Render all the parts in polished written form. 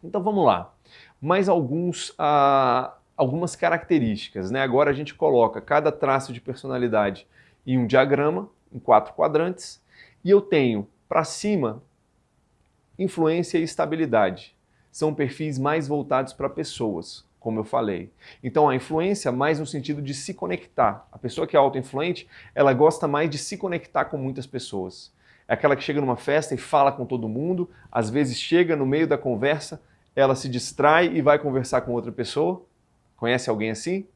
Então vamos lá. Mais algumas características, né? Agora a gente coloca cada traço de personalidade em um diagrama, em 4 quadrantes, e eu tenho para cima influência e estabilidade. São perfis mais voltados para pessoas, como eu falei. Então a influência mais no sentido de se conectar. A pessoa que é autoinfluente, ela gosta mais de se conectar com muitas pessoas. É aquela que chega numa festa e fala com todo mundo, às vezes chega no meio da conversa, ela se distrai e vai conversar com outra pessoa. Conhece alguém assim?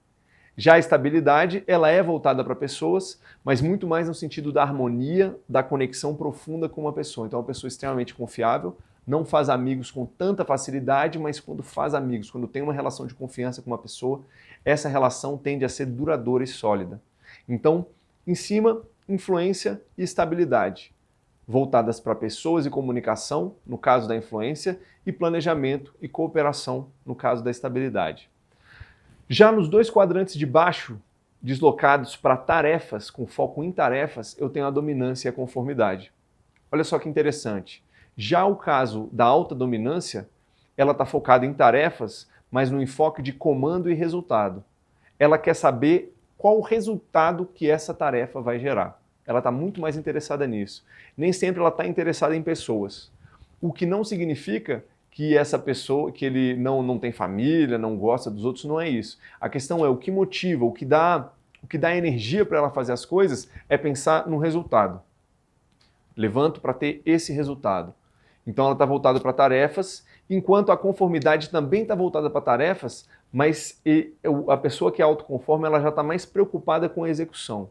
Já a estabilidade, ela é voltada para pessoas, mas muito mais no sentido da harmonia, da conexão profunda com uma pessoa. Então, é uma pessoa extremamente confiável, não faz amigos com tanta facilidade, mas quando faz amigos, quando tem uma relação de confiança com uma pessoa, essa relação tende a ser duradoura e sólida. Então, em cima, influência e estabilidade, voltadas para pessoas e comunicação, no caso da influência, e planejamento e cooperação, no caso da estabilidade. Já nos 2 quadrantes de baixo, deslocados para tarefas, com foco em tarefas, eu tenho a dominância e a conformidade. Olha só que interessante. Já o caso da alta dominância, ela está focada em tarefas, mas no enfoque de comando e resultado. Ela quer saber qual o resultado que essa tarefa vai gerar. Ela está muito mais interessada nisso. Nem sempre ela está interessada em pessoas. O que não significa que essa pessoa, que ele não tem família, não gosta dos outros, não é isso. A questão é o que motiva, o que dá energia para ela fazer as coisas é pensar no resultado. Levanto para ter esse resultado. Então ela está voltada para tarefas, enquanto a conformidade também está voltada para tarefas, mas a pessoa que é autoconforme ela já está mais preocupada com a execução,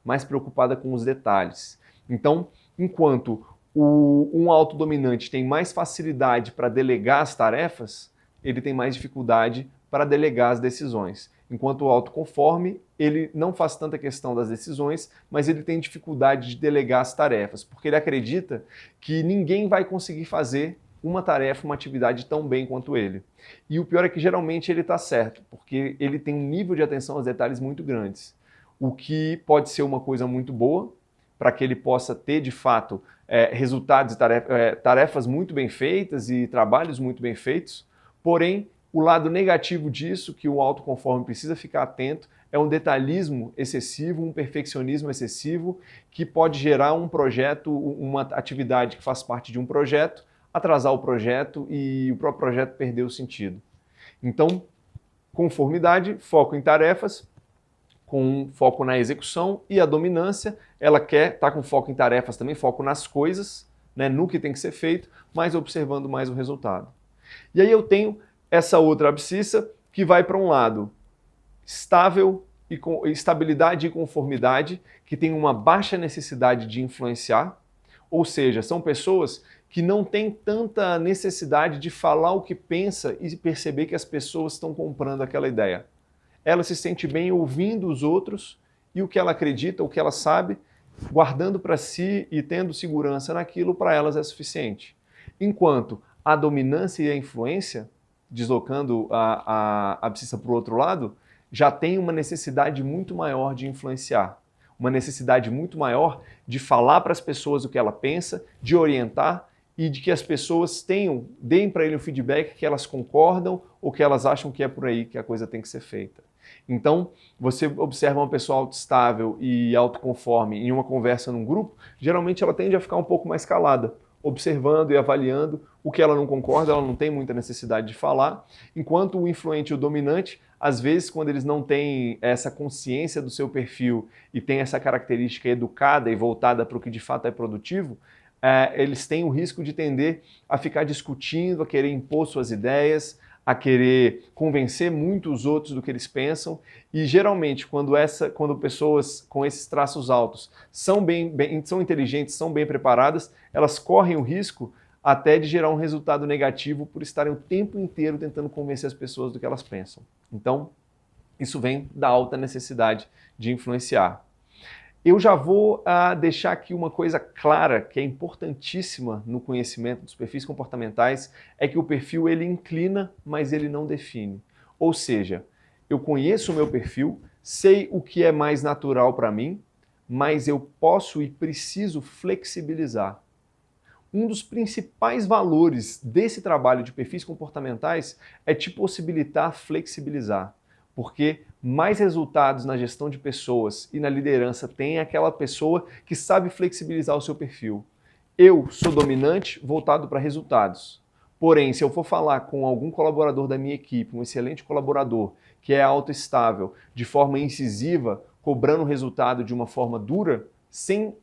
mais preocupada com os detalhes. Então, enquanto um autodominante tem mais facilidade para delegar as tarefas, ele tem mais dificuldade para delegar as decisões. Enquanto o autoconforme, ele não faz tanta questão das decisões, mas ele tem dificuldade de delegar as tarefas, porque ele acredita que ninguém vai conseguir fazer uma tarefa, uma atividade tão bem quanto ele. E o pior é que geralmente ele está certo, porque ele tem um nível de atenção aos detalhes muito grandes, o que pode ser uma coisa muito boa, para que ele possa ter, de fato, resultados e tarefas muito bem feitas e trabalhos muito bem feitos. Porém, o lado negativo disso, que o autoconforme precisa ficar atento, é um detalhismo excessivo, um perfeccionismo excessivo, que pode gerar um projeto, uma atividade que faz parte de um projeto, atrasar o projeto e o próprio projeto perder o sentido. Então, conformidade, foco em tarefas, com foco na execução, e a dominância, ela quer estar com foco em tarefas também, foco nas coisas, né, no que tem que ser feito, mas observando mais o resultado. E aí eu tenho essa outra abscissa que vai para um lado estável, e com estabilidade e conformidade, que tem uma baixa necessidade de influenciar, ou seja, são pessoas que não têm tanta necessidade de falar o que pensa e perceber que as pessoas estão comprando aquela ideia. Ela se sente bem ouvindo os outros e o que ela acredita, o que ela sabe, guardando para si e tendo segurança naquilo, para elas é suficiente. Enquanto a dominância e a influência, deslocando a abscissa para o outro lado, já tem uma necessidade muito maior de influenciar, uma necessidade muito maior de falar para as pessoas o que ela pensa, de orientar e de que as pessoas deem para ele um feedback que elas concordam ou que elas acham que é por aí que a coisa tem que ser feita. Então, você observa uma pessoa autoestável e autoconforme em uma conversa num grupo, geralmente ela tende a ficar um pouco mais calada, observando e avaliando o que ela não concorda, ela não tem muita necessidade de falar, enquanto o influente e o dominante, às vezes, quando eles não têm essa consciência do seu perfil e têm essa característica educada e voltada para o que de fato é produtivo, eles têm o risco de tender a ficar discutindo, a querer impor suas ideias, a querer convencer muito os outros do que eles pensam, e geralmente quando pessoas com esses traços altos são inteligentes, são bem preparadas, elas correm o risco até de gerar um resultado negativo por estarem o tempo inteiro tentando convencer as pessoas do que elas pensam. Então, isso vem da alta necessidade de influenciar. Eu já vou deixar aqui uma coisa clara, que é importantíssima no conhecimento dos perfis comportamentais, é que o perfil ele inclina, mas ele não define. Ou seja, eu conheço o meu perfil, sei o que é mais natural para mim, mas eu posso e preciso flexibilizar. Um dos principais valores desse trabalho de perfis comportamentais é te possibilitar flexibilizar, porque mais resultados na gestão de pessoas e na liderança tem aquela pessoa que sabe flexibilizar o seu perfil. Eu sou dominante voltado para resultados. Porém, se eu for falar com algum colaborador da minha equipe, um excelente colaborador, que é autoestável, de forma incisiva, cobrando resultado de uma forma dura, sem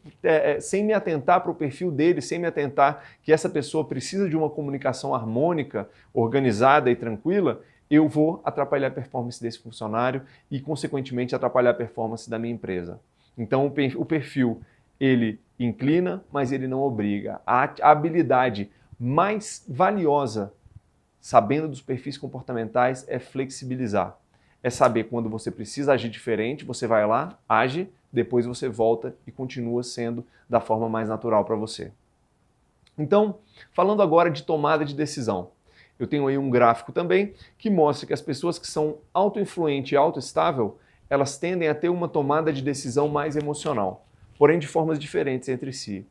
me atentar para o perfil dele, sem me atentar que essa pessoa precisa de uma comunicação harmônica, organizada e tranquila, eu vou atrapalhar a performance desse funcionário e, consequentemente, atrapalhar a performance da minha empresa. Então, o perfil, ele inclina, mas ele não obriga. A habilidade mais valiosa, sabendo dos perfis comportamentais, é flexibilizar. É saber quando você precisa agir diferente, você vai lá, age, depois você volta e continua sendo da forma mais natural para você. Então, falando agora de tomada de decisão. Eu tenho aí um gráfico também que mostra que as pessoas que são autoinfluente e autoestável, elas tendem a ter uma tomada de decisão mais emocional, porém de formas diferentes entre si.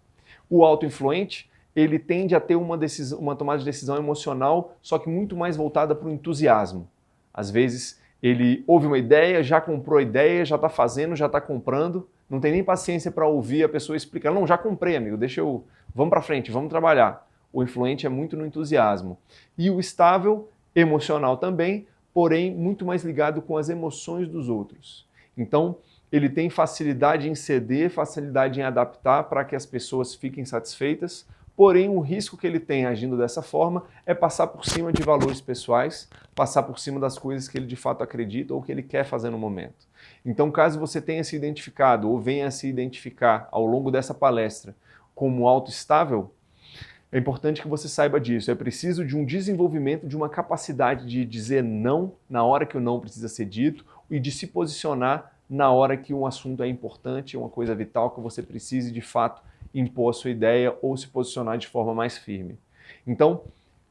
O autoinfluente, ele tende a ter uma tomada de decisão emocional, só que muito mais voltada para o entusiasmo. Às vezes, ele ouve uma ideia, já comprou a ideia, já está fazendo, já está comprando, não tem nem paciência para ouvir a pessoa explicar. Não, já comprei, amigo, vamos para frente, vamos trabalhar. O influente é muito no entusiasmo. E o estável, emocional também, porém muito mais ligado com as emoções dos outros. Então, ele tem facilidade em ceder, facilidade em adaptar para que as pessoas fiquem satisfeitas, porém o risco que ele tem agindo dessa forma é passar por cima de valores pessoais, passar por cima das coisas que ele de fato acredita ou que ele quer fazer no momento. Então, caso você tenha se identificado ou venha a se identificar ao longo dessa palestra como autoestável, é importante que você saiba disso. É preciso de um desenvolvimento de uma capacidade de dizer não na hora que o não precisa ser dito e de se posicionar na hora que um assunto é importante, uma coisa vital que você precise de fato impor a sua ideia ou se posicionar de forma mais firme. Então,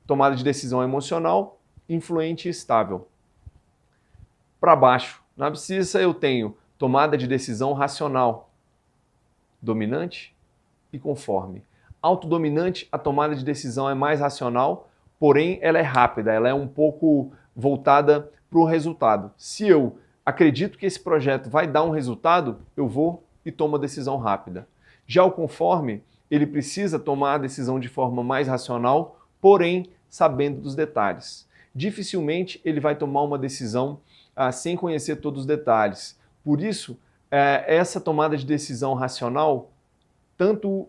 tomada de decisão emocional, influente e estável. Para baixo, na abscissa eu tenho tomada de decisão racional, dominante e conforme. Autodominante, a tomada de decisão é mais racional, porém ela é rápida, ela é um pouco voltada para o resultado. Se eu acredito que esse projeto vai dar um resultado, eu vou e tomo a decisão rápida. Já o conforme, ele precisa tomar a decisão de forma mais racional, porém sabendo dos detalhes. Dificilmente ele vai tomar uma decisão sem conhecer todos os detalhes. Por isso, essa tomada de decisão racional, tanto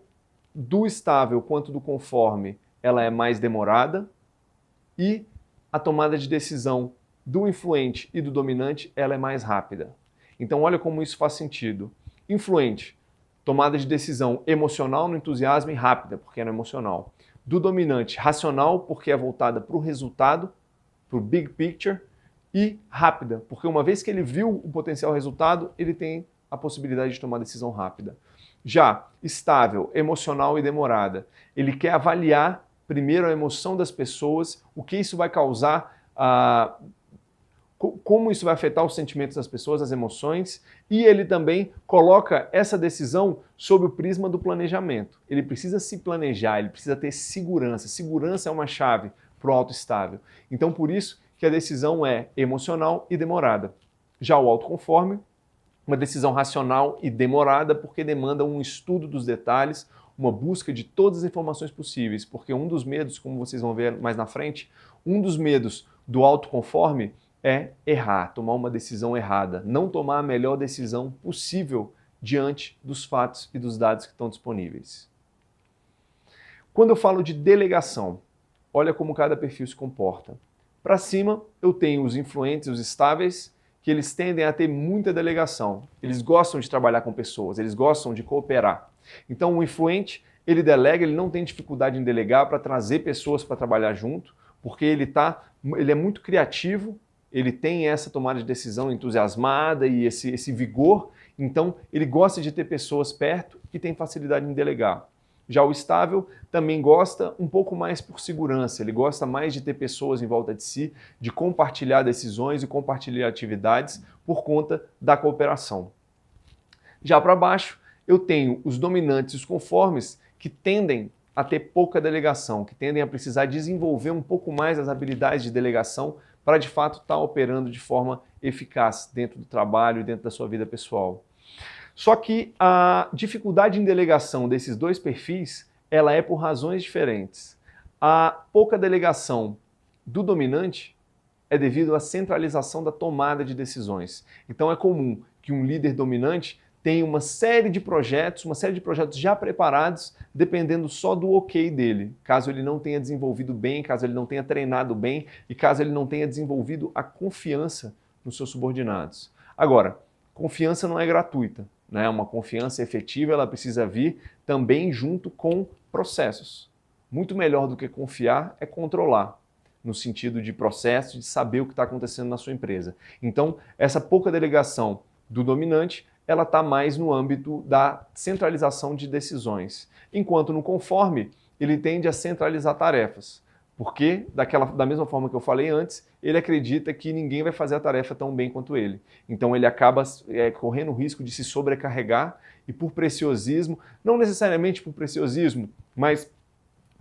do estável quanto do conforme, ela é mais demorada e a tomada de decisão do influente e do dominante, ela é mais rápida. Então olha como isso faz sentido. Influente, tomada de decisão emocional no entusiasmo e rápida, porque é no emocional. Do dominante, racional, porque é voltada para o resultado, para o big picture, e rápida, porque uma vez que ele viu o potencial resultado, ele tem a possibilidade de tomar decisão rápida. Já estável, emocional e demorada, ele quer avaliar primeiro a emoção das pessoas, o que isso vai causar, como isso vai afetar os sentimentos das pessoas, as emoções, e ele também coloca essa decisão sob o prisma do planejamento. Ele precisa se planejar, ele precisa ter segurança. Segurança é uma chave para o autoestável. Então, por isso que a decisão é emocional e demorada. Já o autoconforme, uma decisão racional e demorada, porque demanda um estudo dos detalhes, uma busca de todas as informações possíveis, porque um dos medos, como vocês vão ver mais na frente, um dos medos do autoconforme é errar, tomar uma decisão errada, não tomar a melhor decisão possível diante dos fatos e dos dados que estão disponíveis. Quando eu falo de delegação, olha como cada perfil se comporta. Para cima, eu tenho os influentes, os estáveis, que eles tendem a ter muita delegação. Eles gostam de trabalhar com pessoas, eles gostam de cooperar. Então, o influente, ele delega, ele não tem dificuldade em delegar para trazer pessoas para trabalhar junto, porque ele é muito criativo, ele tem essa tomada de decisão entusiasmada e esse vigor, então ele gosta de ter pessoas perto e tem facilidade em delegar. Já o estável também gosta um pouco mais por segurança, ele gosta mais de ter pessoas em volta de si, de compartilhar decisões e compartilhar atividades por conta da cooperação. Já para baixo, eu tenho os dominantes e os conformes que tendem a ter pouca delegação, que tendem a precisar desenvolver um pouco mais as habilidades de delegação para de fato estar operando de forma eficaz dentro do trabalho e dentro da sua vida pessoal. Só que a dificuldade em delegação desses dois perfis, ela é por razões diferentes. A pouca delegação do dominante é devido à centralização da tomada de decisões. Então é comum que um líder dominante tenha uma série de projetos já preparados, dependendo só do ok dele, caso ele não tenha desenvolvido bem, caso ele não tenha treinado bem e caso ele não tenha desenvolvido a confiança nos seus subordinados. Agora, confiança não é gratuita, né? Uma confiança efetiva, ela precisa vir também junto com processos. Muito melhor do que confiar é controlar, no sentido de processo, de saber o que está acontecendo na sua empresa. Então, essa pouca delegação do dominante, ela está mais no âmbito da centralização de decisões. Enquanto no conforme, ele tende a centralizar tarefas. Porque, da mesma forma que eu falei antes, ele acredita que ninguém vai fazer a tarefa tão bem quanto ele. Então ele acaba correndo o risco de se sobrecarregar e por preciosismo, não necessariamente por preciosismo, mas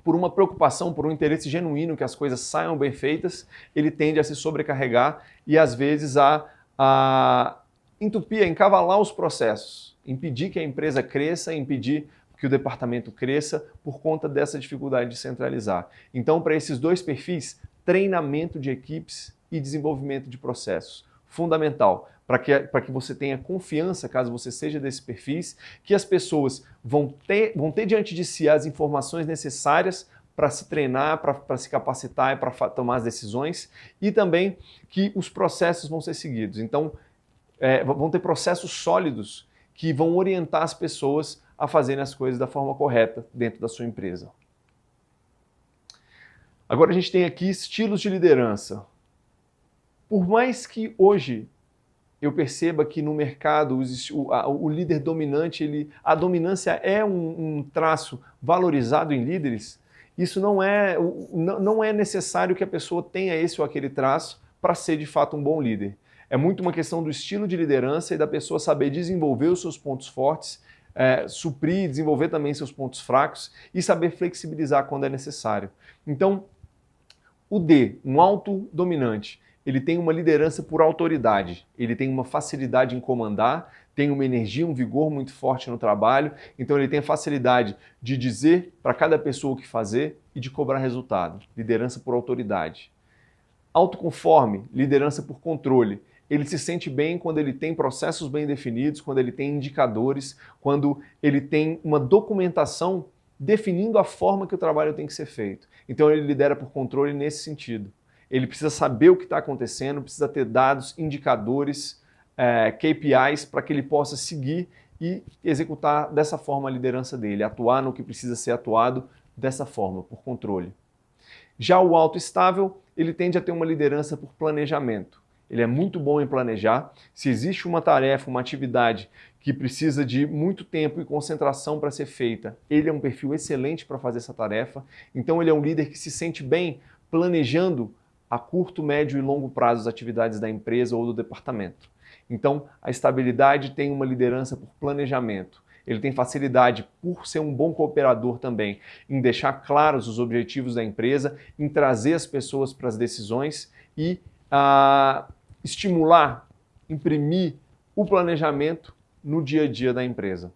por uma preocupação, por um interesse genuíno que as coisas saiam bem feitas, ele tende a se sobrecarregar e às vezes a entupir, a encavalar os processos, impedir que a empresa cresça, impedir que o departamento cresça por conta dessa dificuldade de centralizar. Então, para esses dois perfis, treinamento de equipes e desenvolvimento de processos. Fundamental, para que você tenha confiança, caso você seja desses perfis, que as pessoas vão ter diante de si as informações necessárias para se treinar, para se capacitar e para tomar as decisões, e também que os processos vão ser seguidos. Então, vão ter processos sólidos que vão orientar as pessoas a fazerem as coisas da forma correta dentro da sua empresa. Agora a gente tem aqui estilos de liderança. Por mais que hoje eu perceba que no mercado o líder dominante, a dominância é um traço valorizado em líderes, isso não é necessário que a pessoa tenha esse ou aquele traço para ser de fato um bom líder. É muito uma questão do estilo de liderança e da pessoa saber desenvolver os seus pontos fortes, suprir, desenvolver também seus pontos fracos e saber flexibilizar quando é necessário. Então, o D, um autodominante, ele tem uma liderança por autoridade, ele tem uma facilidade em comandar, tem uma energia, um vigor muito forte no trabalho, então ele tem a facilidade de dizer para cada pessoa o que fazer e de cobrar resultado, liderança por autoridade. Autoconforme, liderança por controle. Ele se sente bem quando ele tem processos bem definidos, quando ele tem indicadores, quando ele tem uma documentação definindo a forma que o trabalho tem que ser feito. Então ele lidera por controle nesse sentido. Ele precisa saber o que está acontecendo, precisa ter dados, indicadores, KPIs, para que ele possa seguir e executar dessa forma a liderança dele, atuar no que precisa ser atuado dessa forma, por controle. Já o autoestável, ele tende a ter uma liderança por planejamento. Ele é muito bom em planejar. Se existe uma tarefa, uma atividade que precisa de muito tempo e concentração para ser feita, ele é um perfil excelente para fazer essa tarefa. Então ele é um líder que se sente bem planejando a curto, médio e longo prazo as atividades da empresa ou do departamento. Então a estabilidade tem uma liderança por planejamento. Ele tem facilidade, por ser um bom cooperador também, em deixar claros os objetivos da empresa, em trazer as pessoas para as decisões e estimular, imprimir o planejamento no dia a dia da empresa.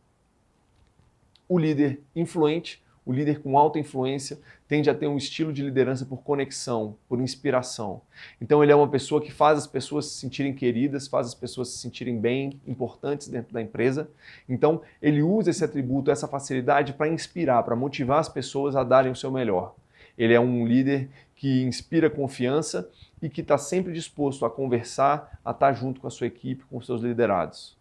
O líder influente, o líder com alta influência, tende a ter um estilo de liderança por conexão, por inspiração. Então ele é uma pessoa que faz as pessoas se sentirem queridas, faz as pessoas se sentirem bem, importantes dentro da empresa. Então ele usa esse atributo, essa facilidade para inspirar, para motivar as pessoas a darem o seu melhor. Ele é um líder que inspira confiança e que está sempre disposto a conversar, a estar junto com a sua equipe, com os seus liderados.